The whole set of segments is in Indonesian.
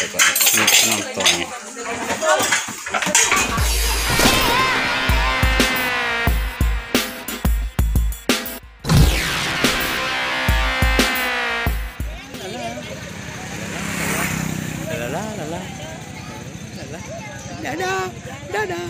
coba ini penontonnya. Dadah, dadah.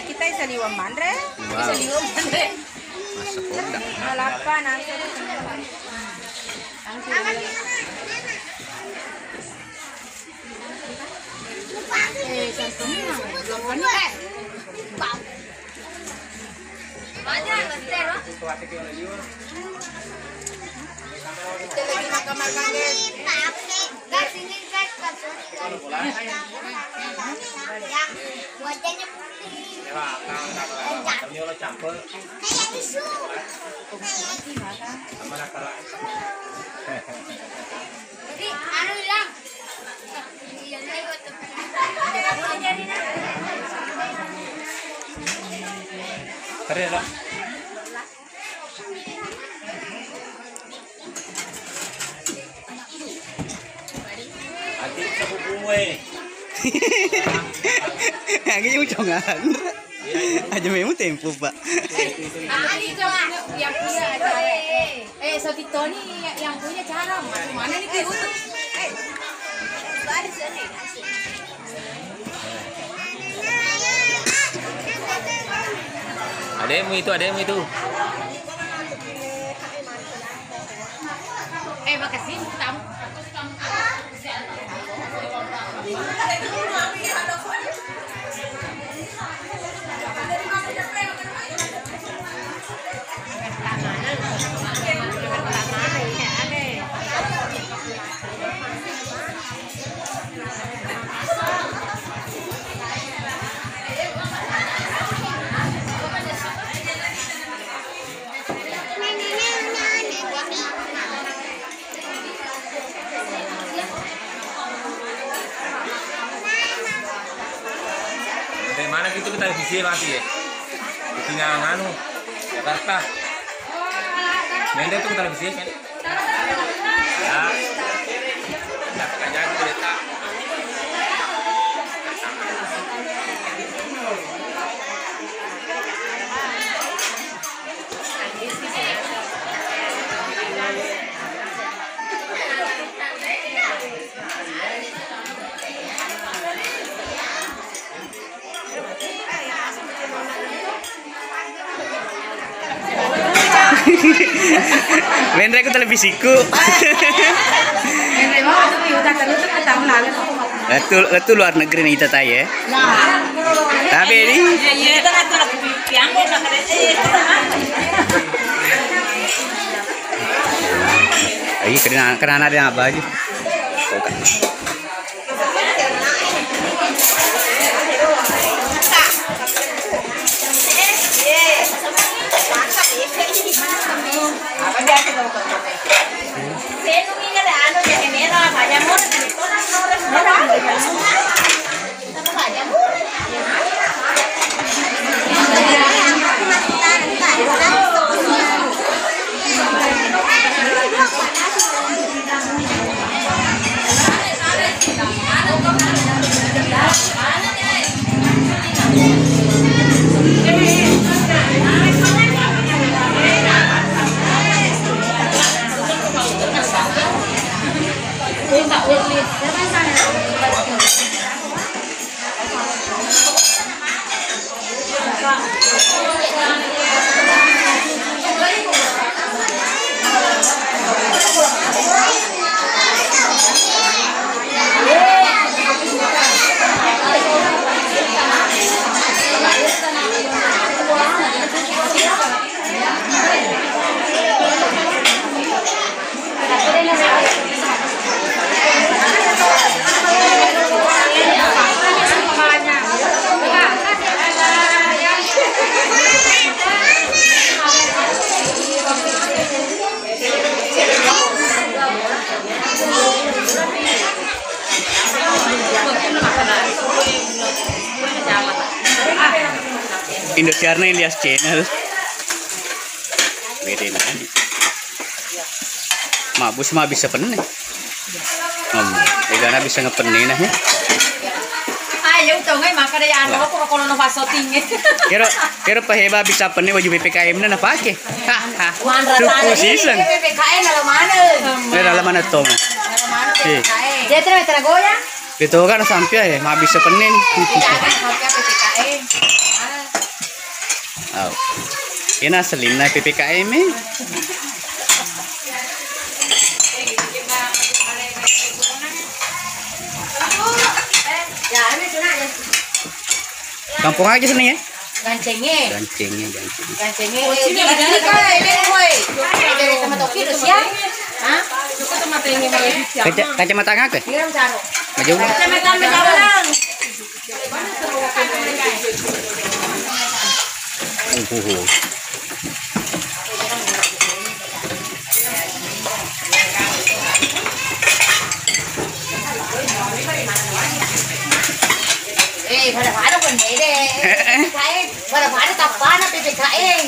Kita bisa liwam mandre, bisa liwam mandre. Masuk udah. Malapan nanti. Contohnya, kita lagi makan-makan guys. Guys ini guys wajahnya putih. Lo campur. Kayak tisu. Jadi anu bilang. Keren lah. Adik sepupuwe. Yang ini ucongan. Aja memang tempo, Pak. Ini cuma yang punya acara. Sabito nih yang punya cara. Mana nih kayak gitu? Ademu itu. Makasih. Dari mana gitu kita televisi lagi ya? Itu yang anu Jakarta. Mende tuh televisi kan? Ya. Enggak jadi berita. Mendra ku televisiku. Itu luar negeri nih tata ya. Tapi ini. Ayo kena ada apa aja. Indosiarna Ilyas Channel. Beda nih. Mabus mah bisa penuh. Tegana bisa ngepenuh nah ya. Ayo tuh ngai makan ya anu kalau no fasoting. Kira paheba bisa penuh baju PPKM na napake. Suku season. PPKM dalam mana? Dalam mana tuh? Dalam mana PPKM? Dia terus goyang. Itu kan sampai ya, mah bisa penuh. Jangan sampai PPKM. Oh. Ini asalin na PPKM eh. Kampung aja sini ya? Gancengnya. Gancengnya. Ini kan ini woi. Dari sama toki udah siap. Hah? Kacamata ngake? Kirim caro. Maju. Kacamata mencabang. Pada pun deh. Pada tapan PPKM.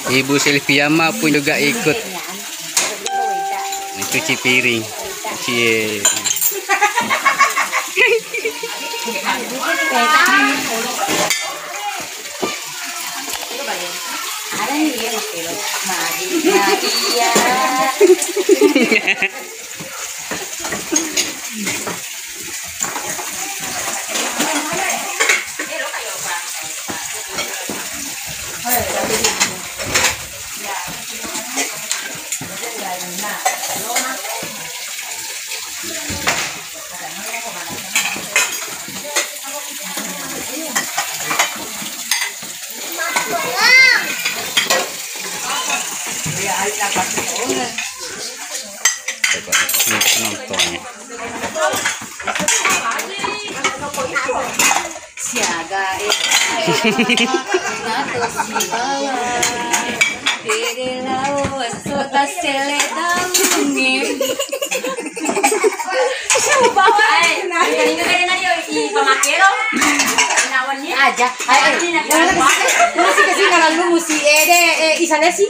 Ibu Sylvia mah pun juga ikut mencuci piring. Cie. Nontonnya. Siaga aja. Masih kesini kalau lu mesti isa sih.